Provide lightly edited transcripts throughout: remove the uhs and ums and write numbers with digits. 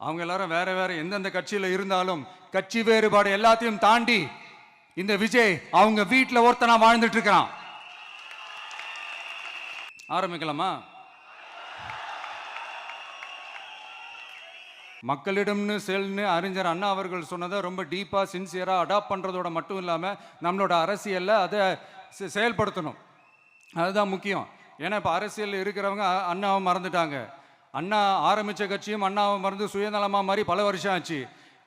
அவங்க எல்லாரும் வேற வேற எந்தெந்த கட்சியில இருந்தாலும் கட்சி வேறுபாடு எல்லாத்தையும் தாண்டி இந்த விஜய் அவங்க வீட்டில் ஒருத்தனா வாழ்ந்துட்டு இருக்கிறான். ஆரம்பிக்கலாமா? மக்களிடம்னு செல்னு அறிஞர் அண்ணா அவர்கள் சொன்னதை ரொம்ப டீப்பா சின்சியரா அடாப்ட் பண்றதோட மட்டும் இல்லாம நம்மளோட அரசியல்ல அதை செயல்படுத்தணும். அதுதான் முக்கியம். ஏன்னா இப்போ அரசியல் இருக்கிறவங்க அண்ணாவை மறந்துட்டாங்க. அண்ணா ஆரம்பித்த கட்சியும் அண்ணாவை மறந்து சுயநலமாக மாதிரி பல வருஷம் ஆச்சு.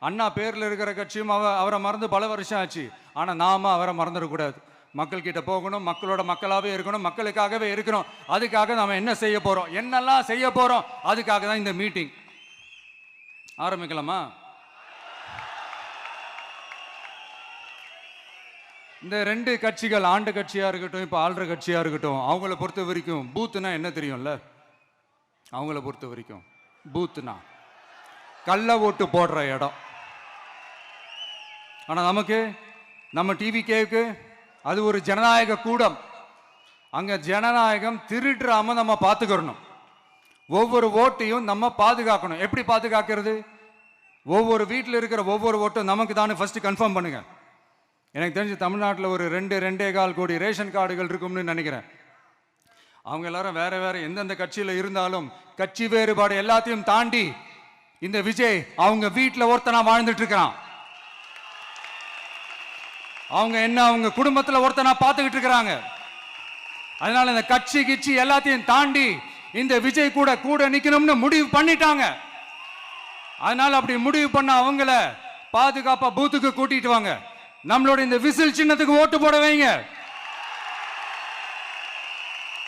அண்ணா பேரில் இருக்கிற கட்சியும் அவரை மறந்து பல வருஷம் ஆச்சு. ஆனால் நாம அவரை மறந்துடக்கூடாது. மக்கள்கிட்ட போகணும், மக்களோட மக்களாகவே இருக்கணும், மக்களுக்காகவே இருக்கணும். அதுக்காக நாம் என்ன செய்ய போகிறோம், என்னெல்லாம் செய்ய போகிறோம், அதுக்காக தான் இந்த மீட்டிங். ஆரம்பிக்கலாமா? இந்த ரெண்டு கட்சிகள், ஆண்டு கட்சியாக இருக்கட்டும், இப்போ ஆள்ற கட்சியாக இருக்கட்டும், அவங்கள பொறுத்த வரைக்கும் பூத்துனா என்ன தெரியும்ல? அவங்கள பொறுத்த வரைக்கும் பூத்துனா கள்ள ஓட்டு போடுற இடம். ஆனால் நமக்கு, நம்ம டிவிகேவுக்கு அது ஒரு ஜனநாயக கூடம். அங்கே ஜனநாயகம் திருடுறாம நம்ம பார்த்துக்கணும். ஒவ்வொரு ஓட்டையும் நம்ம பாதுகாக்கணும். எப்படி பாதுகாக்கிறது? ஒவ்வொரு வீட்டில் இருக்கிற ஒவ்வொரு ஓட்டும் நமக்கு தானே ஃபர்ஸ்ட் கன்ஃபார்ம் பண்ணுங்க. எனக்கு தெரிஞ்சு தமிழ்நாட்டில் ஒரு 2.25 கோடி ரேஷன் கார்டுகள் இருக்கும்னு நினைக்கிறேன். அவங்க எல்லாரும் வேற வேற எந்தெந்த கட்சியில இருந்தாலும் கட்சி வேறுபாடு எல்லாத்தையும் தாண்டி இந்த விஜய் அவங்க வீட்டில் ஒருத்தனா வாழ்ந்துட்டு இருக்கிறான். அவங்க என்ன அவங்க குடும்பத்தில் ஒருத்தனா பார்த்துக்கிட்டு இருக்கிறாங்க. அதனால இந்த கட்சி கிச்சி எல்லாத்தையும் தாண்டி இந்த விஜய் கூட கூட நிக்கணும்னு முடிவு பண்ணிட்டாங்க. அதனால அப்படி முடிவு பண்ண அவங்கள பாதுகாப்பா பூத்துக்கு கூட்டிட்டு வாங்க. நம்மளோட இந்த விசில் சின்னத்துக்கு ஓட்டு போட வைங்க.